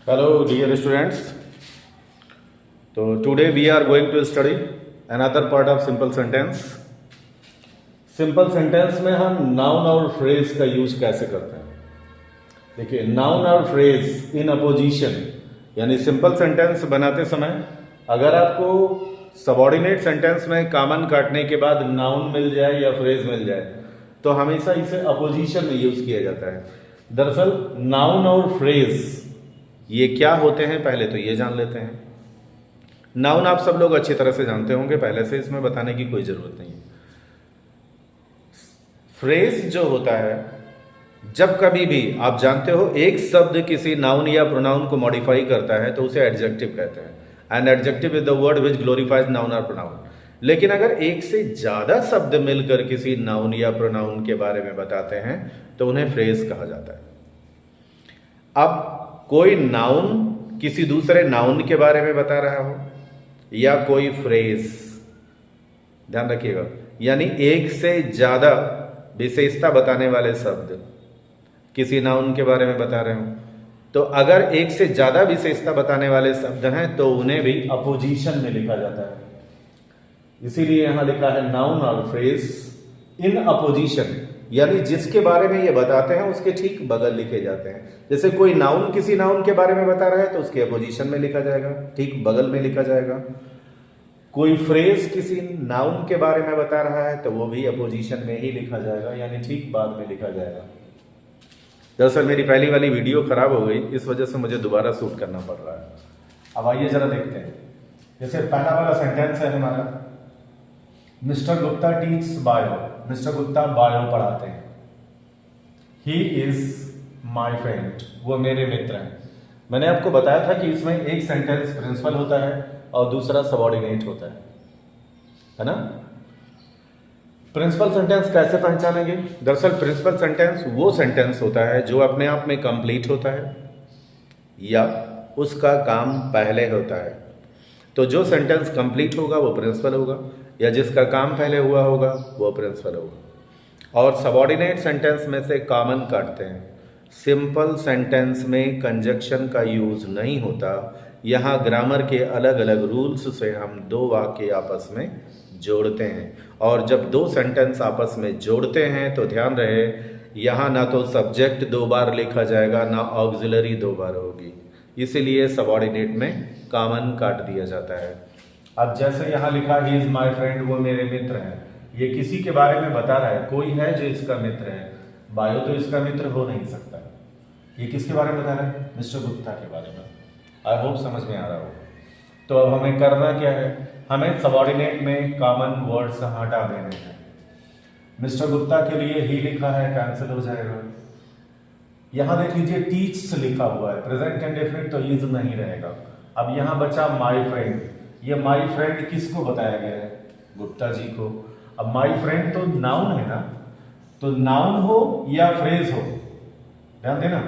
Hello, dear students. So today we are going to study another part of simple sentence. Simple sentence में हम noun और phrase का use कैसे करते हैं। देखिए, नाउन और फ्रेज इन अपोजिशन, यानी सिंपल सेंटेंस बनाते समय अगर आपको सबऑर्डिनेट सेंटेंस में कॉमन काटने के बाद नाउन मिल जाए या फ्रेज मिल जाए तो हमेशा इसे अपोजिशन में यूज किया जाता है। दरअसल नाउन और फ्रेज ये क्या होते हैं पहले तो ये जान लेते हैं। नाउन आप सब लोग अच्छी तरह से जानते होंगे, पहले से इसमें बताने की कोई जरूरत नहीं है। फ्रेज जो होता है, जब कभी भी आप जानते हो एक शब्द किसी नाउन या प्रोनाउन को मॉडिफाई करता है तो उसे एडजेक्टिव कहते हैं। And adjective is the word which glorifies noun और प्रोनाउन। लेकिन अगर एक से ज्यादा शब्द मिलकर किसी नाउन या प्रोनाउन के बारे में बताते हैं तो उन्हें फ्रेज कहा जाता है। अब कोई नाउन किसी दूसरे नाउन के बारे में बता रहा हो या कोई फ्रेज, ध्यान रखिएगा, यानी एक से ज्यादा विशेषता बताने वाले शब्द किसी नाउन के बारे में बता रहे हो तो अगर एक से ज्यादा विशेषता बताने वाले शब्द हैं तो उन्हें भी अपोजिशन में लिखा जाता है। इसीलिए यहां लिखा है नाउन और फ्रेज इन अपोजिशन, यानी जिसके बारे में ये बताते हैं उसके ठीक बगल लिखे जाते हैं। जैसे कोई नाउन किसी नाउन के बारे में बता रहा है तो उसके अपोजिशन में लिखा जाएगा, ठीक बगल में लिखा जाएगा। कोई फ्रेज किसी नाउन के बारे में बता रहा है तो वो भी अपोजिशन में ही लिखा जाएगा, यानी ठीक बाद में लिखा जाएगा। दरअसल मेरी पहली वाली वीडियो खराब हो गई, इस वजह से मुझे दोबारा शूट करना पड़ रहा है। अब आइए जरा देखते हैं। जैसे पहला वाला सेंटेंस है हमारा, mister Gupta teach bio. Mister Gupta bio पढ़ाते हैं। ही इज माई फ्रेंड, वो मेरे मित्र हैं। मैंने आपको बताया था कि इसमें एक सेंटेंस प्रिंसिपल होता है और दूसरा सबऑर्डिनेट होता है ना। प्रिंसिपल सेंटेंस कैसे पहचानेंगे? दरअसल प्रिंसिपल सेंटेंस वो सेंटेंस होता है जो अपने आप में कंप्लीट होता है या उसका काम पहले होता है। तो जो सेंटेंस कंप्लीट होगा वो प्रिंसिपल होगा, या जिसका काम पहले हुआ होगा वो प्रिंसिपल होगा। और सबऑर्डिनेट सेंटेंस में से कॉमन काटते हैं। सिंपल सेंटेंस में कंजक्शन का यूज नहीं होता। यहाँ ग्रामर के अलग अलग रूल्स से हम दो वाक्य आपस में जोड़ते हैं, और जब दो सेंटेंस आपस में जोड़ते हैं तो ध्यान रहे यहाँ ना तो सब्जेक्ट दो बार लिखा जाएगा ना ऑक्सिलरी दो बार होगी, इसीलिए सबऑर्डिनेट में कॉमन काट दिया जाता है। अब जैसे यहाँ लिखा ही इज माई फ्रेंड, वो मेरे मित्र हैं, ये किसी के बारे में बता रहा है, कोई है जो इसका मित्र है। बायो तो इसका मित्र हो नहीं सकता। ये किसके बारे में बता रहा है? मिस्टर गुप्ता के बारे में। आई होप समझ में आ रहा हो। तो अब हमें करना क्या है, हमें सबऑर्डिनेट में कॉमन वर्ड्स हटा देने हैं। मिस्टर गुप्ता के लिए ही लिखा है, कैंसिल हो जाएगा। यहां देख लीजिए टीच लिखा हुआ है, प्रेजेंट इंडेफिनिट तो इज नहीं रहेगा। अब यहां बचा माई फ्रेंड। ये माई फ्रेंड किसको बताया गया है? गुप्ता जी को। अब माई फ्रेंड तो नाउन है ना, तो नाउन हो या फ्रेज हो, ध्यान देना,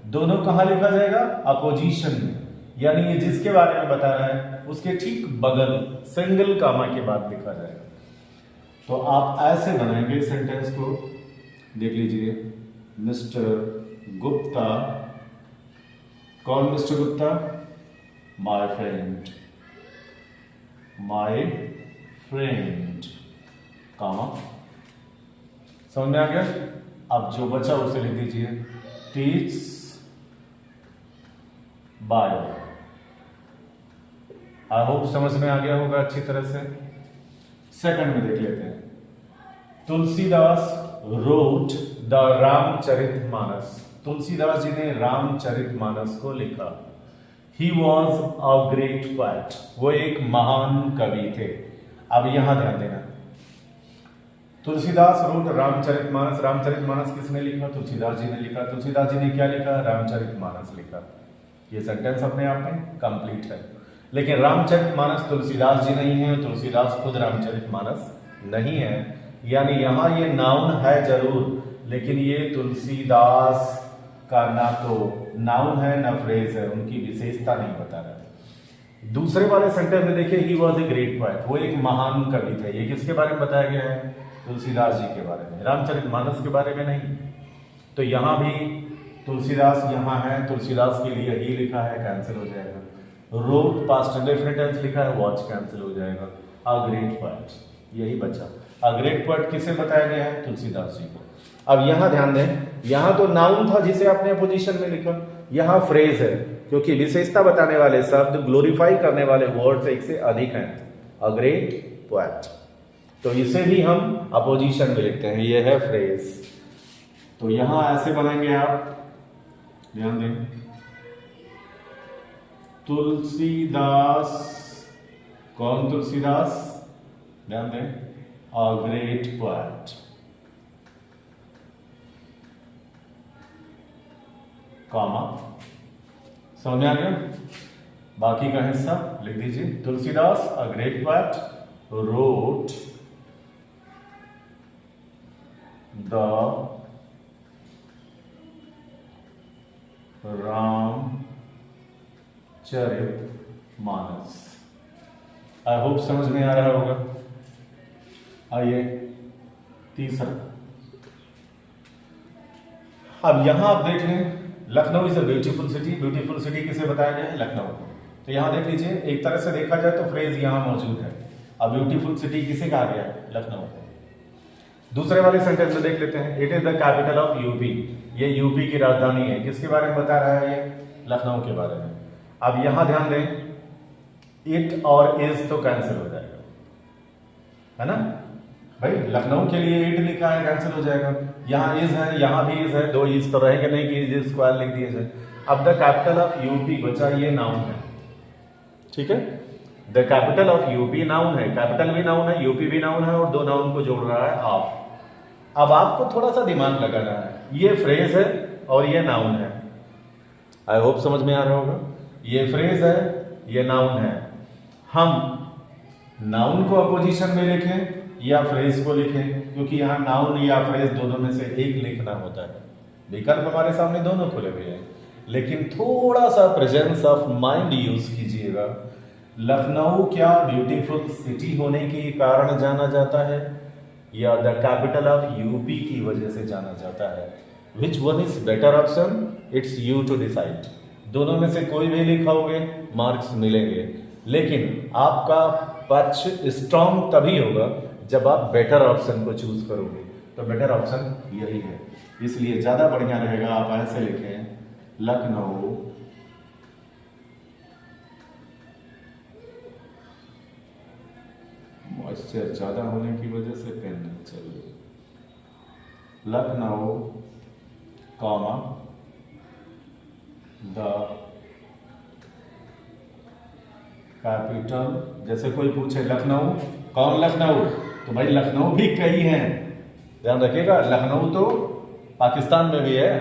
दोनों कहां लिखा जाएगा? अपोजिशन में, यानी ये जिसके बारे में बता रहा है उसके ठीक बगल सिंगल कामा के बाद लिखा जाएगा। तो आप ऐसे बनाएंगे सेंटेंस को, देख लीजिए, मिस्टर गुप्ता, कौन mister Gupta? My friend, my friend, comma. समझ में आ गया? अब जो बचा उसे लिख दीजिए, टीच बायो। आई होप समझ में आ गया होगा अच्छी तरह से। सेकंड में देख लेते हैं। Tulsidas wrote the Ramcharitmanas. तुलसीदास जी ने रामचरितमानस को लिखा। He was a great poet, वो एक महान कवि थे। अब यहां ध्यान देना, तुलसीदास रोट रामचरितमानस। रामचरितमानस किसने लिखा? तुलसीदास जी ने लिखा। तुलसीदास जी ने क्या लिखा? रामचरितमानस लिखा। ये सेंटेंस अपने आप में कंप्लीट है। लेकिन रामचरितमानस तुलसीदास जी नहीं है, तुलसीदास खुद रामचरितमानस नहीं है, यानी यहां ये नाउन है जरूर, लेकिन ये तुलसीदास का ना तो नाउन है ना फ्रेज है, उनकी विशेषता नहीं बता रहा है। दूसरे वाले सेंटेंस में देखिए, he was a great poet, वो एक महान कवि थे। ये किसके बारे में बताया गया है? तुलसीदास जी के बारे में, रामचरितमानस के बारे में नहीं। तो यहां भी तुलसीदास यहाँ है, तुलसीदास के लिए ही लिखा है, कैंसिल हो जाएगा। रोट पास्ट इंडेफिनिट टेंस लिखा है, वॉच कैंसिल हो जाएगा। अ ग्रेट पोएट, यही बचा। अ ग्रेट पोएट किसे बताया गया है? तुलसीदास जी को। अब यहाँ ध्यान दें, यहाँ तो नाउन था जिसे आपने अपोजिशन में लिखा, यहाँ फ्रेज है, क्योंकि विशेषता बताने वाले शब्द, ग्लोरीफाई करने वाले वर्ड्स एक से अधिक हैं। अ ग्रेट पोएट, तो इसे भी हम अपोजिशन में लिखते हैं, ये है फ्रेज। तो यहां ऐसे बनेंगे, आप ध्यान दें, तुलसीदास, कौन तुलसीदास? ध्यान दें, अ ग्रेट पोएट, कॉमा, समझ में आ गया? बाकी का हिस्सा लिख दीजिए। तुलसीदास अ great poet road the Ramcharitmanas. I hope समझ में आ रहा होगा। आइए तीसरा, अब यहां आप देख लें, Lucknow is a beautiful city. Beautiful city किसे बताया गया है? लखनऊ को। तो यहां देख लीजिए, एक तरह से देखा जाए तो फ्रेज यहां मौजूद है। अब ब्यूटीफुल सिटी किसे कहा गया है? लखनऊ को। दूसरे वाले सेंटेंस में देख लेते हैं, it is the capital of UP. ये यूपी की राजधानी है। किसके बारे में बता रहा है ये? लखनऊ के बारे में। अब यहां ध्यान दें, इट और इज तो कैंसिल हो जाएगा, है ना भाई? लखनऊ के लिए इट लिखा है, कैंसिल हो जाएगा। यहाँ इज है, यहाँ भी इज है, दो इज तो रहेंगे नहीं कि इज स्क्वायर लिख दिए जाए। अब द कैपिटल ऑफ यूपी बचा, ये नाउन है, ठीक है? The capital of UP noun है, कैपिटल भी नाउन है, यूपी भी नाउन है, और दो नाउन को जोड़ रहा है ऑफ। अब आपको थोड़ा सा दिमाग लगाना है, ये फ्रेज है और ये नाउन है। आई होप समझ में आ रहा होगा। ये फ्रेज है, ये नाउन है। हम नाउन को अपोजिशन में लिखें या फ्रेज को लिखें, क्योंकि यहां नाउन या फ्रेज दोनों में से एक लिखना होता है। विकल्प हमारे सामने दोनों खुले हुए हैं, लेकिन थोड़ा सा प्रेजेंस ऑफ माइंड यूज कीजिएगा। लखनऊ क्या ब्यूटीफुल सिटी होने के कारण जाना जाता है, या द कैपिटल ऑफ यूपी की वजह से जाना जाता है? Which one is better option? It's you to decide. दोनों में से कोई भी लिखाओगे, मार्क्स मिलेंगे, लेकिन आपका पक्ष स्ट्रांग तभी होगा जब आप बेटर ऑप्शन को चूज करोगे। तो बेटर ऑप्शन यही है, इसलिए ज्यादा बढ़िया रहेगा आप ऐसे लिखें, लखनऊ मॉइस्चर ज्यादा होने की वजह से पेन नहीं चल रही। Lucknow comma the capital. जैसे कोई पूछे लखनऊ, कौन लखनऊ? तो भाई लखनऊ भी कई हैं, ध्यान रखिएगा। लखनऊ तो पाकिस्तान में भी है,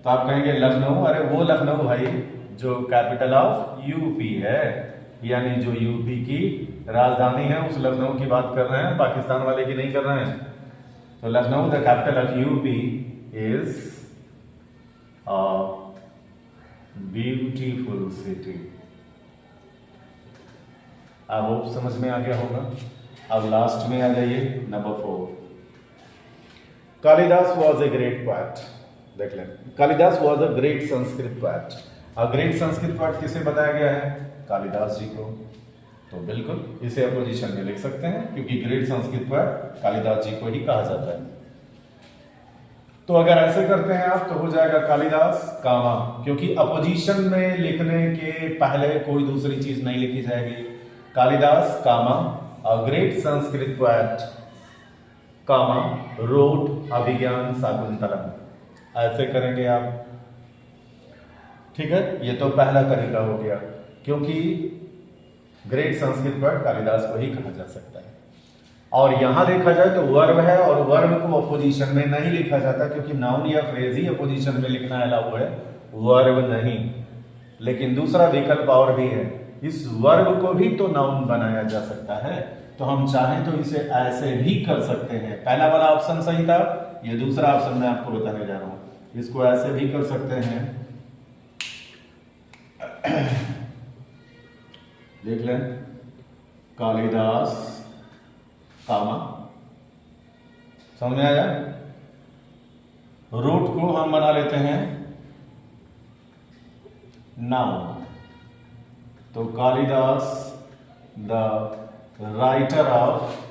तो आप कहेंगे लखनऊ, अरे वो लखनऊ भाई जो कैपिटल ऑफ यूपी है, यानी जो यूपी की राजधानी है, उस लखनऊ की बात कर रहे हैं, पाकिस्तान वाले की नहीं कर रहे हैं। तो Lucknow the capital of UP is a beautiful city. I hope समझ में आ गया होगा। अब लास्ट में आ जाइए, number 4। Kalidas was a great poet. देख लें, Kalidas was a great Sanskrit poet. A great Sanskrit poet किसे बताया गया है? कालिदास जी को। तो बिल्कुल इसे अपोजिशन में लिख सकते हैं, क्योंकि ग्रेट संस्कृत पोएट कालिदास जी को ही कहा जाता है। तो अगर ऐसे करते हैं आप, तो हो जाएगा कालिदास कामा, क्योंकि अपोजिशन में लिखने के पहले कोई दूसरी चीज नहीं लिखी जाएगी। Kalidas comma a great Sanskrit poet comma wrote Abhijnana Shakuntalam. ऐसे करेंगे आप, ठीक है? ये तो पहला तरीका हो गया, क्योंकि ग्रेट संस्कृत पोएट कालिदास को ही कहा जा सकता है। और यहां देखा जाए तो वर्ब है, और वर्ब को अपोजिशन में नहीं लिखा जाता, क्योंकि नाउन या फ्रेज ही अपोजिशन में लिखना अलाउ है, वर्ब नहीं। लेकिन दूसरा विकल्प और भी है, इस वर्ब को भी तो नाउन बनाया जा सकता है। तो हम चाहें तो इसे ऐसे भी कर सकते हैं। पहला वाला ऑप्शन सही था, ये दूसरा ऑप्शन मैं आपको बताने जा रहा हूं। इसको ऐसे भी कर सकते हैं, देख लें, कालिदास कामा, समझ में आया? रूट को हम बना लेते हैं नाउन। तो Kalidas the writer of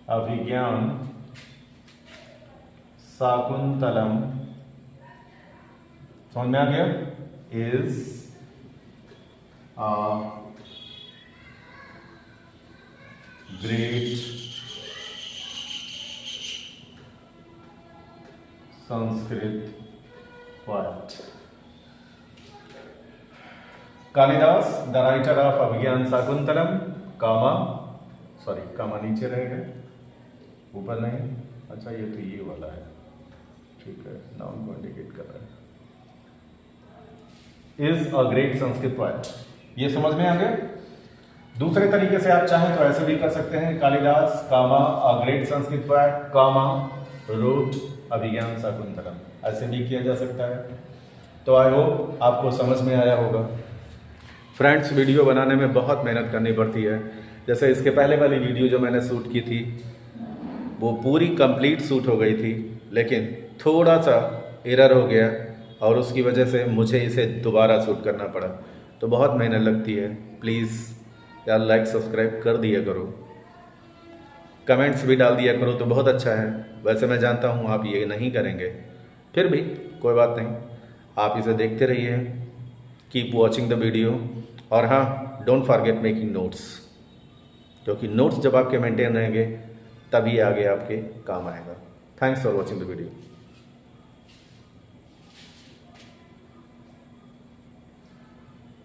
Abhijnana Shakuntalam, समझ में आ गया, is a great Sanskrit poet. Kalidas the writer of Abhijnana Shakuntalam, comma नीचे रहेगा, ऊपर नहीं। अच्छा ये तो ये वाला है, ठीक है, नाउन को इंडिकेट कर रहा है। Is a great Sanskrit poet, ये समझ में आ गया। दूसरे तरीके से आप चाहें तो ऐसे भी कर सकते हैं, Kalidas comma a great Sanskrit poet comma wrote Abhijnana Shakuntalam, ऐसे भी किया जा सकता है। तो आई होप आपको समझ में आया होगा। फ्रेंड्स, वीडियो बनाने में बहुत मेहनत करनी पड़ती है। जैसे इसके पहले वाली वीडियो जो मैंने शूट की थी वो पूरी कंप्लीट शूट हो गई थी, लेकिन थोड़ा सा एरर हो गया और उसकी वजह से मुझे इसे दोबारा शूट करना पड़ा। तो बहुत मेहनत लगती है। प्लीज़ यार लाइक सब्सक्राइब कर दिया करो, कमेंट्स भी डाल दिया करो तो बहुत अच्छा है। वैसे मैं जानता हूँ आप ये नहीं करेंगे, फिर भी कोई बात नहीं, आप इसे देखते रहिए। Keep watching the video. और हाँ, डोंट फॉरगेट मेकिंग नोट्स, क्योंकि नोट्स जब आपके मेंटेन रहेंगे तभी आगे आपके काम आएगा। Thanks for watching the video.